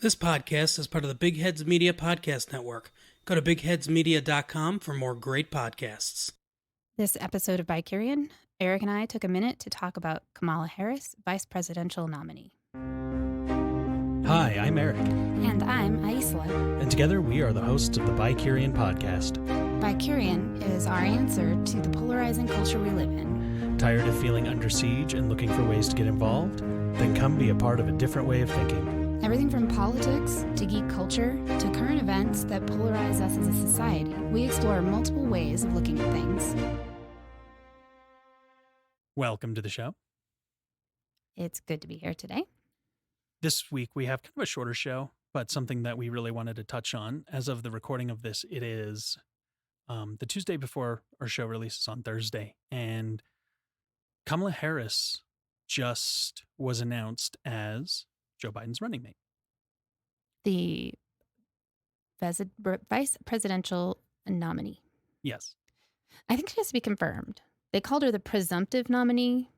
This podcast is part of the Big Heads Media Podcast Network. Go to bigheadsmedia.com for more great podcasts. This episode of BiCurean, Erik and I took a minute to talk about Kamala Harris, vice presidential nominee. Hi, I'm Erik. And I'm Aicila. And together we are the hosts of the BiCurean podcast. BiCurean is our answer to the polarizing culture we live in. Tired of feeling under siege and looking for ways to get involved? Then come be a part of a different way of thinking. Everything from politics to geek culture to current events that polarize us as a society, we explore multiple ways of looking at things. Welcome to the show. It's good to be here today. This week we have kind of a shorter show, but something that we really wanted to touch on. As of the recording of this, it is the Tuesday before our show releases on Thursday, and Kamala Harris just was announced as Joe Biden's running mate. The vice presidential nominee. Yes. I think she has to be confirmed. They called her the presumptive nominee,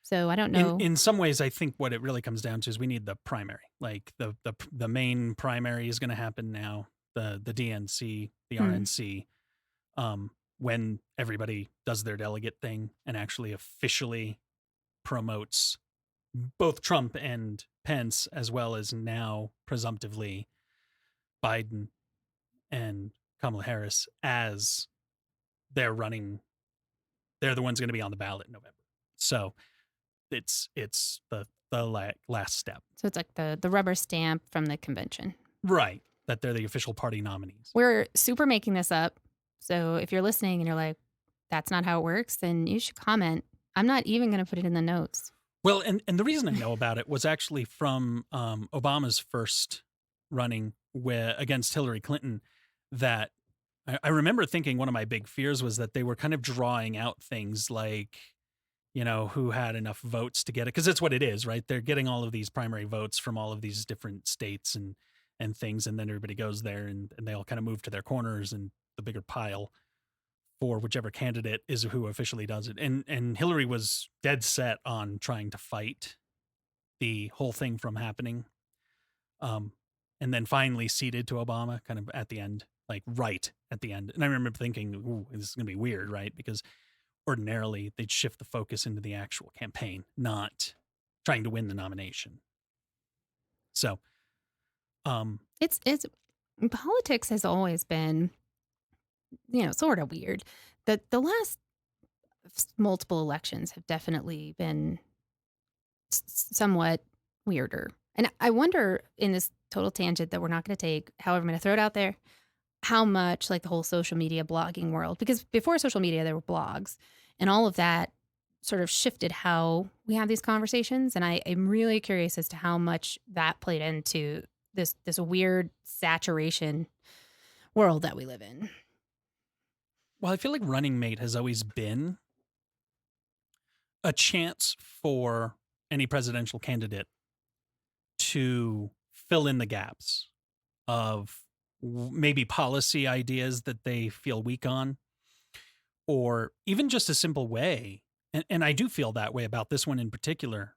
so I don't know. In some ways, I think what it really comes down to is we need the primary. Like the main primary is going to happen now, the DNC, the RNC, when everybody does their delegate thing and actually officially promotes both Trump and Pence, as well as now presumptively Biden and Kamala Harris as they're the ones going to be on the ballot in November. So it's the last step. So it's like the rubber stamp from the convention. Right. That they're the official party nominees. We're super making this up. So if you're listening and you're like, that's not how it works, then you should comment. I'm not even going to put it in the notes. Well, and the reason I know about it was actually from Obama's first running against Hillary Clinton, that I remember thinking one of my big fears was that they were kind of drawing out things like, you know, who had enough votes to get it. Because that's what it is, right? They're getting all of these primary votes from all of these different states and things. And then everybody goes there and they all kind of move to their corners and the bigger pile for whichever candidate is who officially does it. And Hillary was dead set on trying to fight the whole thing from happening. And then finally ceded to Obama kind of at the end, like right at the end. And I remember thinking, ooh, this is going to be weird, right? Because ordinarily they'd shift the focus into the actual campaign, not trying to win the nomination. So, it's politics has always been, sort of weird. The last multiple elections have definitely been somewhat weirder. And I wonder, in this total tangent that we're not going to take, however, I'm going to throw it out there, how much like the whole social media blogging world, because before social media, there were blogs and all of that sort of shifted how we have these conversations. And I'm really curious as to how much that played into this weird saturation world that we live in. Well, I feel like running mate has always been a chance for any presidential candidate to fill in the gaps of maybe policy ideas that they feel weak on, or even just a simple way. And I do feel that way about this one in particular.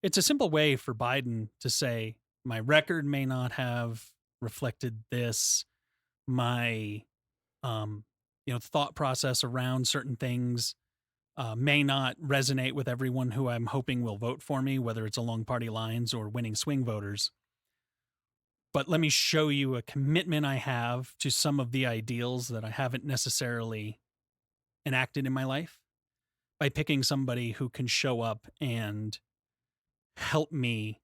It's a simple way for Biden to say, my record may not have reflected this, my thought process around certain things may not resonate with everyone who I'm hoping will vote for me, whether it's along party lines or winning swing voters. But let me show you a commitment I have to some of the ideals that I haven't necessarily enacted in my life by picking somebody who can show up and help me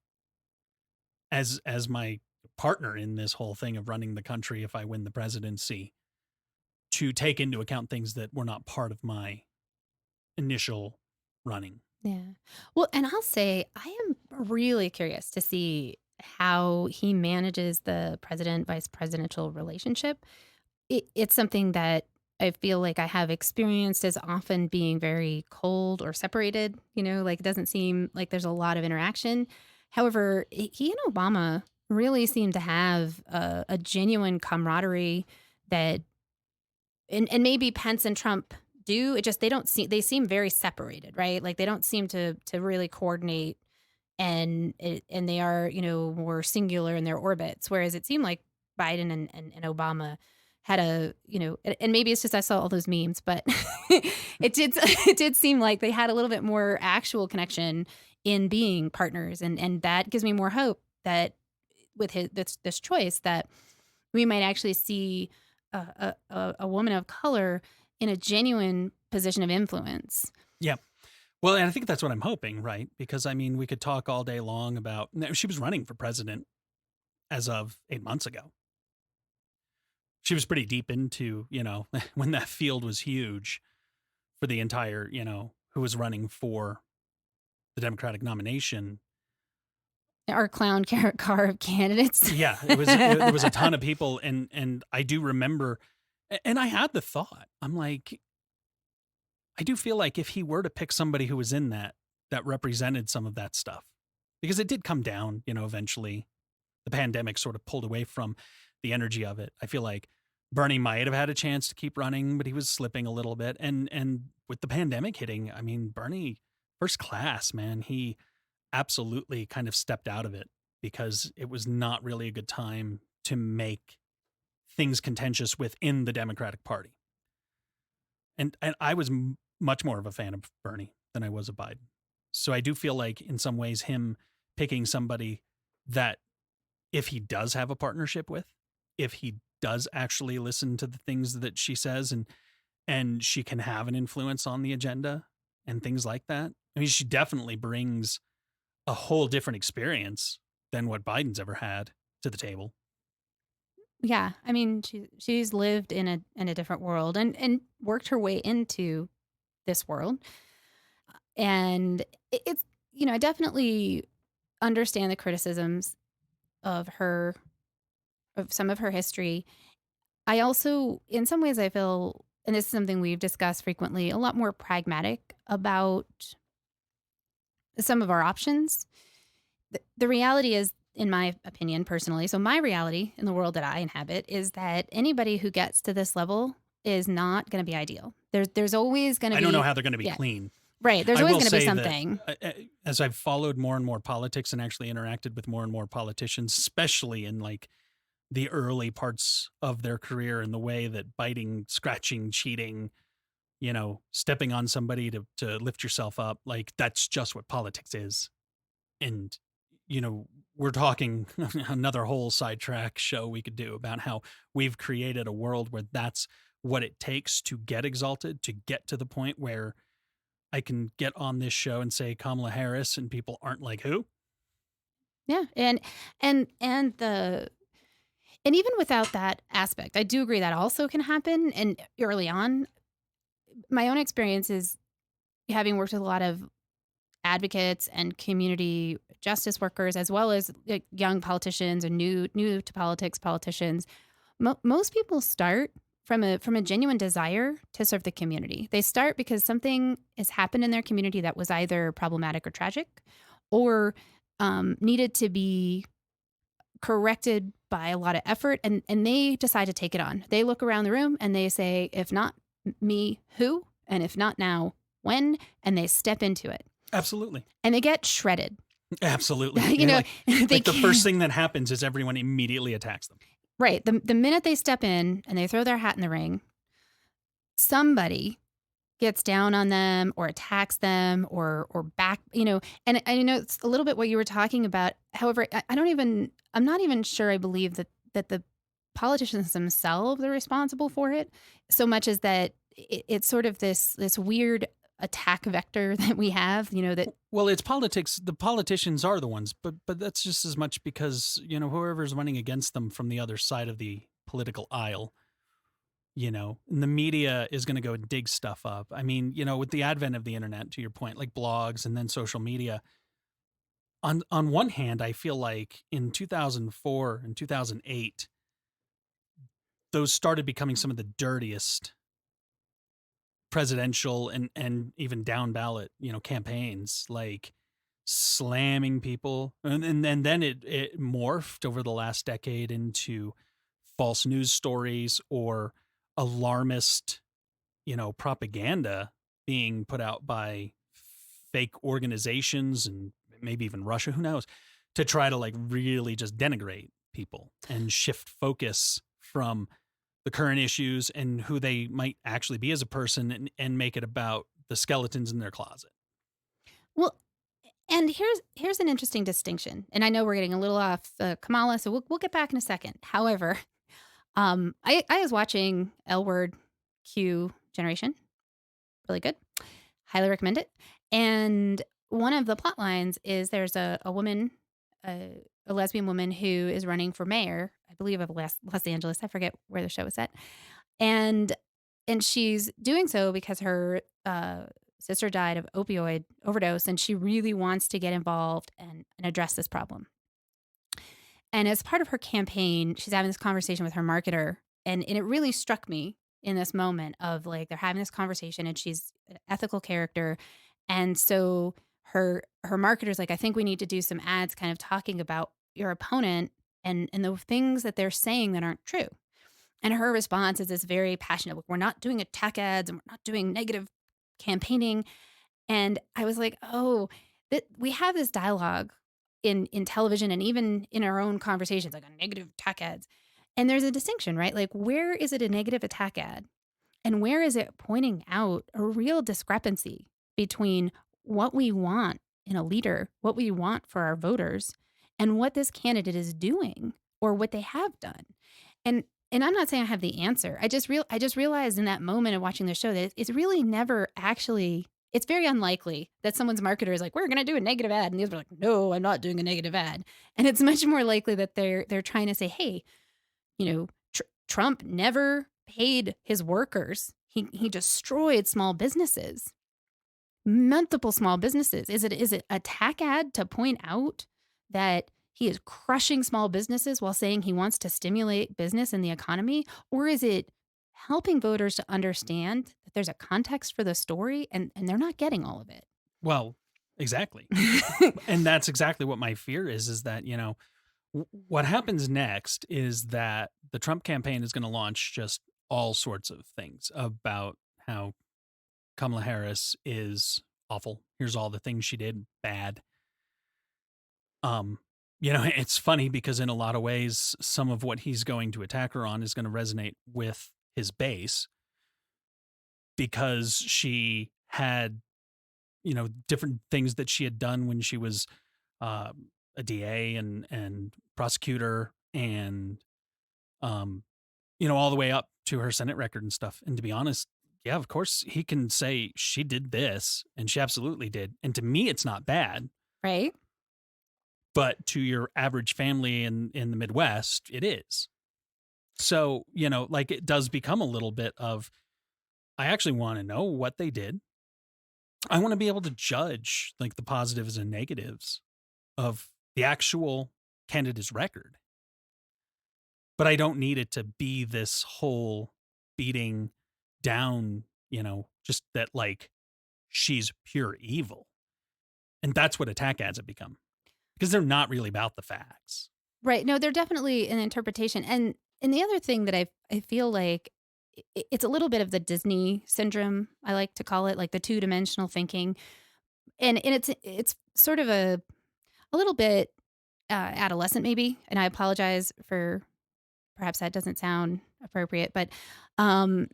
as my partner in this whole thing of running the country if I win the presidency, to take into account things that were not part of my initial running. Yeah. Well, and I'll say I am really curious to see how he manages the president-vice presidential relationship. It's something that I feel like I have experienced as often being very cold or separated, like it doesn't seem like there's a lot of interaction. However, he and Obama really seem to have a genuine camaraderie that, and maybe Pence and Trump do. It just, they seem very separated, right? Like they don't seem to really coordinate and they are, more singular in their orbits. Whereas it seemed like Biden and Obama had and maybe it's just I saw all those memes, but it did seem like they had a little bit more actual connection in being partners, and that gives me more hope that with this choice that we might actually see a woman of color in a genuine position of influence. Yeah. Well, and I think that's what I'm hoping, right? Because I mean, we could talk all day long about she was running for president as of 8 months ago. She was pretty deep into, when that field was huge for the entire, who was running for the Democratic nomination. Our clown car of candidates. Yeah, there was a ton of people, and I do remember, and I had the thought, I'm like, I do feel like if he were to pick somebody who was in that represented some of that stuff, because it did come down, eventually the pandemic sort of pulled away from the energy of it. I feel like Bernie might have had a chance to keep running, but he was slipping a little bit. And with the pandemic hitting, I mean, Bernie, first class, man, he absolutely kind of stepped out of it because it was not really a good time to make things contentious within the Democratic Party. And I was much more of a fan of Bernie than I was of Biden. So I do feel like in some ways him picking somebody that if he does have a partnership with, if he does actually listen to the things that she says and she can have an influence on the agenda and things like that. I mean, she definitely brings a whole different experience than what Biden's ever had to the table. Yeah, I mean, she's lived in a different world and worked her way into this world, and it's I definitely understand the criticisms of some of her history. I also, in some ways, I feel, and this is something we've discussed frequently, a lot more pragmatic about some of our options. The reality is, in my opinion, personally, so my reality in the world that I inhabit is that anybody who gets to this level is not going to be ideal. There's always going to be. I don't know how they're going to be clean. Right. There's always going to be something. As I've followed more and more politics and actually interacted with more and more politicians, especially in like the early parts of their career and the way that biting, scratching, cheating, stepping on somebody to lift yourself up, like that's just what politics is. And, we're talking another whole sidetrack show we could do about how we've created a world where that's what it takes to get exalted, to get to the point where I can get on this show and say Kamala Harris and people aren't like, who? Yeah. And even without that aspect, I do agree that also can happen. And early on, my own experience is having worked with a lot of advocates and community justice workers, as well as young politicians and new to politics politicians. Most people start from a genuine desire to serve the community. They start because something has happened in their community that was either problematic or tragic, or needed to be corrected by a lot of effort, and they decide to take it on. They look around the room and they say, if not me, who? And if not now, when? And they step into it. Absolutely. And they get shredded. Absolutely. Like the first thing that happens is everyone immediately attacks them. Right. The minute they step in and they throw their hat in the ring, somebody gets down on them or attacks them or back, and I know it's a little bit what you were talking about. However, I'm not even sure I believe that the politicians themselves are responsible for it so much as that it's sort of this weird attack vector that we have, that. Well, it's politics. The politicians are the ones, but that's just as much because, whoever's running against them from the other side of the political aisle, and the media is going to go and dig stuff up. I mean, with the advent of the internet, to your point, like blogs and then social media, on one hand, I feel like in 2004 and 2008, those started becoming some of the dirtiest presidential and even down ballot, campaigns, like slamming people. And then it morphed over the last decade into false news stories or alarmist, propaganda being put out by fake organizations and maybe even Russia, who knows, to try to like really just denigrate people and shift focus from the current issues and who they might actually be as a person, and make it about the skeletons in their closet. Well, and here's an interesting distinction. And I know we're getting a little off Kamala, so we'll get back in a second. However, I was watching L Word Q Generation. Really good. Highly recommend it. And one of the plot lines is there's a woman, a lesbian woman who is running for mayor, I believe, of Los Angeles. I forget where the show is set. And she's doing so because her sister died of opioid overdose, and she really wants to get involved and address this problem. And as part of her campaign, she's having this conversation with her marketer, and it really struck me in this moment of like they're having this conversation, and she's an ethical character, and so her marketer's like, I think we need to do some ads, kind of talking about your opponent and the things that they're saying that aren't true. And her response is this very passionate, we're not doing attack ads and we're not doing negative campaigning. And I was like, oh, we have this dialogue in television and even in our own conversations, like a negative attack ads. And there's a distinction, right? Like, where is it a negative attack ad? And where is it pointing out a real discrepancy between what we want in a leader, what we want for our voters, and what this candidate is doing or what they have done? And I'm not saying I have the answer. I just realized in that moment of watching the show that it's really never actually, it's very unlikely that someone's marketer is like, we're going to do a negative ad. And the others are like, no, I'm not doing a negative ad. And it's much more likely that they're trying to say, hey, Trump never paid his workers. He destroyed small businesses, multiple small businesses. Is it a attack ad to point out that he is crushing small businesses while saying he wants to stimulate business in the economy? Or is it helping voters to understand that there's a context for the story and they're not getting all of it? Well, exactly. And that's exactly what my fear is that, what happens next is that the Trump campaign is going to launch just all sorts of things about how Kamala Harris is awful. Here's all the things she did bad. It's funny because in a lot of ways, some of what he's going to attack her on is going to resonate with his base because she had, different things that she had done when she was a DA and prosecutor and, all the way up to her Senate record and stuff. And to be honest, yeah, of course he can say she did this and she absolutely did. And to me, it's not bad. Right. But to your average family in the Midwest, it is. So, it does become a little bit of, I actually want to know what they did. I want to be able to judge like the positives and negatives of the actual candidate's record. But I don't need it to be this whole beating down, just that like she's pure evil. And that's what attack ads have become. Because they're not really about the facts. Right. No, they're definitely an interpretation. And the other thing that I feel like it's a little bit of the Disney syndrome, I like to call it, like the two-dimensional thinking. And it's sort of a little bit adolescent maybe. And I apologize for perhaps that doesn't sound appropriate. But if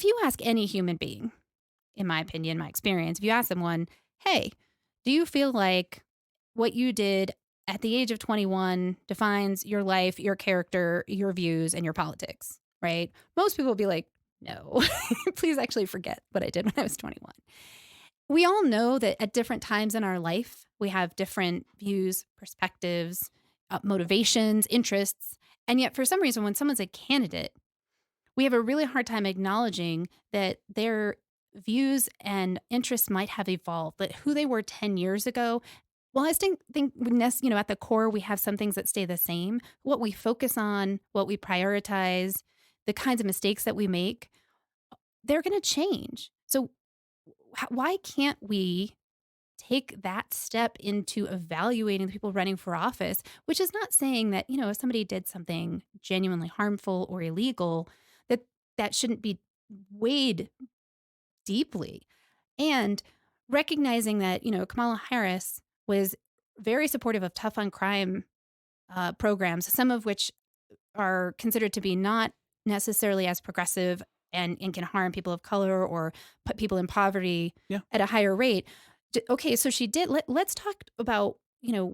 you ask any human being, in my opinion, my experience, if you ask someone, hey, do you feel like what you did at the age of 21 defines your life, your character, your views, and your politics, right? Most people will be like, no, please actually forget what I did when I was 21. We all know that at different times in our life, we have different views, perspectives, motivations, interests. And yet for some reason, when someone's a candidate, we have a really hard time acknowledging that their views and interests might have evolved, that who they were 10 years ago. Well, I think at the core, we have some things that stay the same. What we focus on, what we prioritize, the kinds of mistakes that we make, they're going to change. So why can't we take that step into evaluating the people running for office, which is not saying that, if somebody did something genuinely harmful or illegal, that shouldn't be weighed deeply. And recognizing that, Kamala Harris was very supportive of tough on crime programs, some of which are considered to be not necessarily as progressive and can harm people of color or put people in poverty at a higher rate. Okay, so she did. Let's talk about,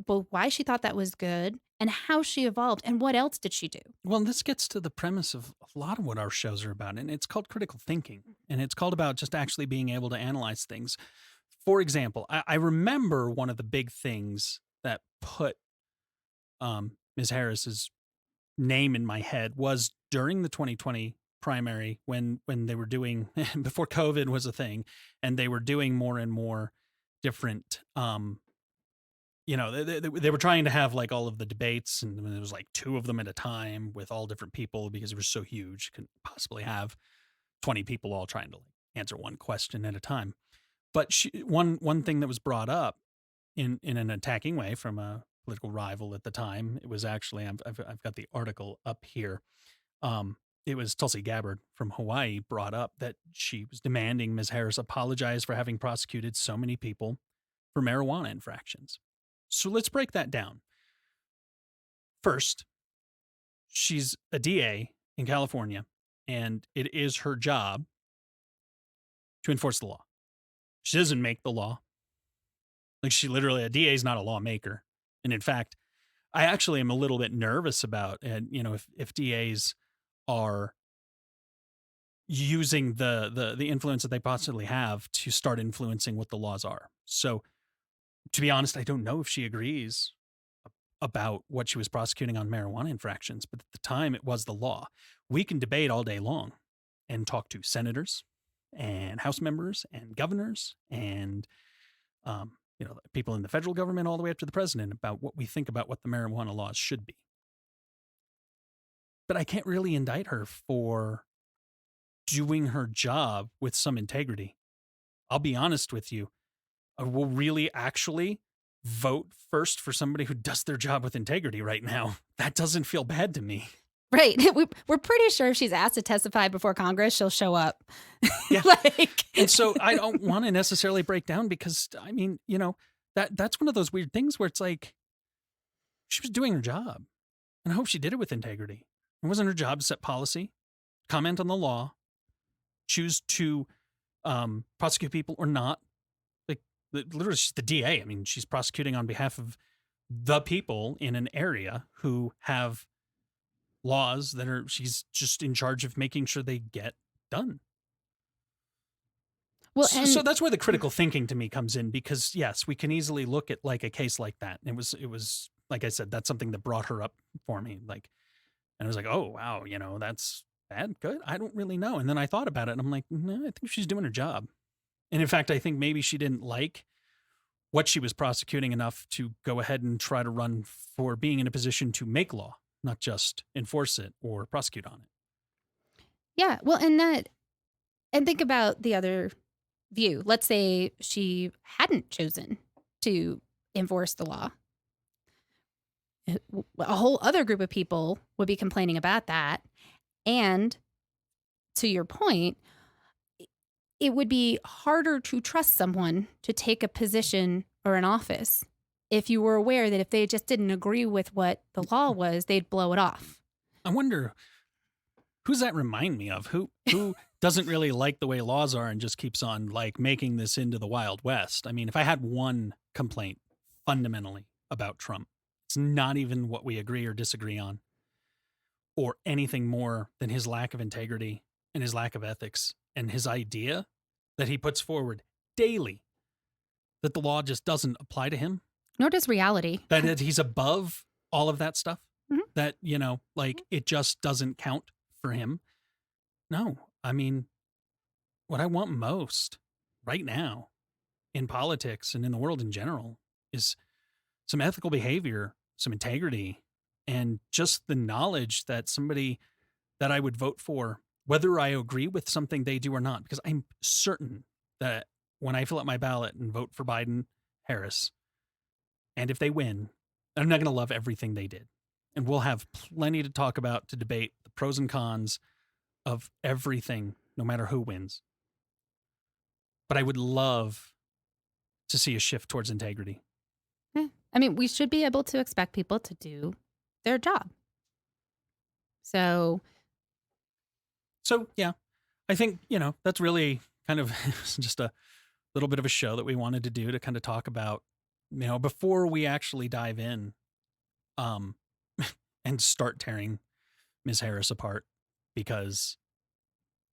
both why she thought that was good and how she evolved and what else did she do? Well, this gets to the premise of a lot of what our shows are about, and it's called critical thinking, and it's called about just actually being able to analyze things. For example, I remember one of the big things that put Ms. Harris's name in my head was during the 2020 primary when they were doing before COVID was a thing, and they were doing more and more different they were trying to have like all of the debates, and there was like 2 of them at a time with all different people because it was so huge. Couldn't possibly have 20 people all trying to like answer one question at a time. But one thing that was brought up in an attacking way from a political rival at the time, it was actually I've got the article up here. It was Tulsi Gabbard from Hawaii brought up that she was demanding Ms. Harris apologize for having prosecuted so many people for marijuana infractions. So let's break that down. First, she's a DA in California, and it is her job to enforce the law. She doesn't make the law. Like, a DA is not a lawmaker. And in fact, I actually am a little bit nervous about, if DAs are using the influence that they possibly have to start influencing what the laws are. So to be honest, I don't know if she agrees about what she was prosecuting on marijuana infractions, but at the time it was the law. We can debate all day long and talk to senators and House members and governors and, people in the federal government all the way up to the president about what we think about what the marijuana laws should be. But I can't really indict her for doing her job with some integrity. I'll be honest with you. I will really actually vote first for somebody who does their job with integrity right now. That doesn't feel bad to me. Right. We're pretty sure if she's asked to testify before Congress, she'll show up. Yeah. And so I don't want to necessarily break down because, that's one of those weird things where it's like she was doing her job. And I hope she did it with integrity. It wasn't her job to set policy, comment on the law, choose to prosecute people or not. Like, literally, she's the DA. I mean, she's prosecuting on behalf of the people in an area who have laws she's just in charge of making sure they get done. Well, so that's where the critical thinking to me comes in, because yes, we can easily look at like a case like that. And it was like I said, that's something that brought her up for me. Like, and I was like, oh wow, that's bad, good. I don't really know. And then I thought about it, and I'm like, no, I think she's doing her job. And in fact, I think maybe she didn't like what she was prosecuting enough to go ahead and try to run for being in a position to make law, not just enforce it or prosecute on it. Yeah, well, and think about the other view. Let's say she hadn't chosen to enforce the law. A whole other group of people would be complaining about that. And to your point, it would be harder to trust someone to take a position or an office if you were aware that if they just didn't agree with what the law was, they'd blow it off. I wonder, who's that remind me of? Who doesn't really like the way laws are and just keeps on like making this into the Wild West? I mean, if I had one complaint fundamentally about Trump, it's not even what we agree or disagree on, or anything more than his lack of integrity and his lack of ethics and his idea that he puts forward daily that the law just doesn't apply to him. Nor does reality. That he's above all of that stuff. Mm-hmm. That, it just doesn't count for him. No, I mean, what I want most right now in politics and in the world in general is some ethical behavior, some integrity, and just the knowledge that somebody that I would vote for, whether I agree with something they do or not, because I'm certain that when I fill out my ballot and vote for Biden, Harris, and if they win, I'm not going to love everything they did. And we'll have plenty to talk about, to debate the pros and cons of everything, no matter who wins. But I would love to see a shift towards integrity. Yeah. I mean, we should be able to expect people to do their job. So yeah, I think, that's really kind of just a little bit of a show that we wanted to do to kind of talk about, before we actually dive in, um, and start tearing Ms. Harris apart, because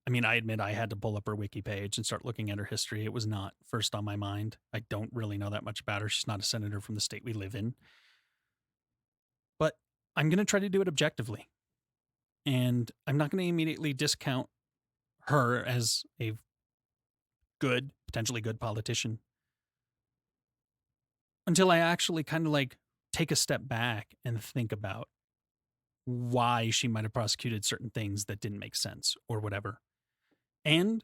I mean, I admit I had to pull up her wiki page and start looking at her history. It was not first on my mind. I don't really know that much about her. She's not a senator from the state we live in. But I'm going to try to do it objectively. And I'm not going to immediately discount her as a good, potentially good politician until I actually kind of like take a step back and think about why she might have prosecuted certain things that didn't make sense or whatever. And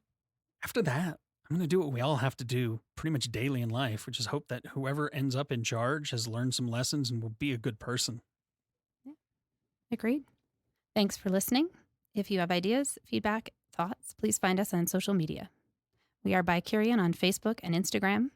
after that, I'm going to do what we all have to do pretty much daily in life, which is hope that whoever ends up in charge has learned some lessons and will be a good person. Yeah. Agreed. Thanks for listening. If you have ideas, feedback, thoughts, please find us on social media. We are BiCurean on Facebook and Instagram,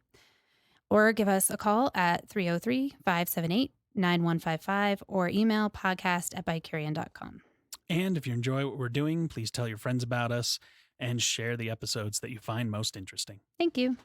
or give us a call at 303-578-9155 or email podcast@BiCurean.com. And if you enjoy what we're doing, please tell your friends about us and share the episodes that you find most interesting. Thank you.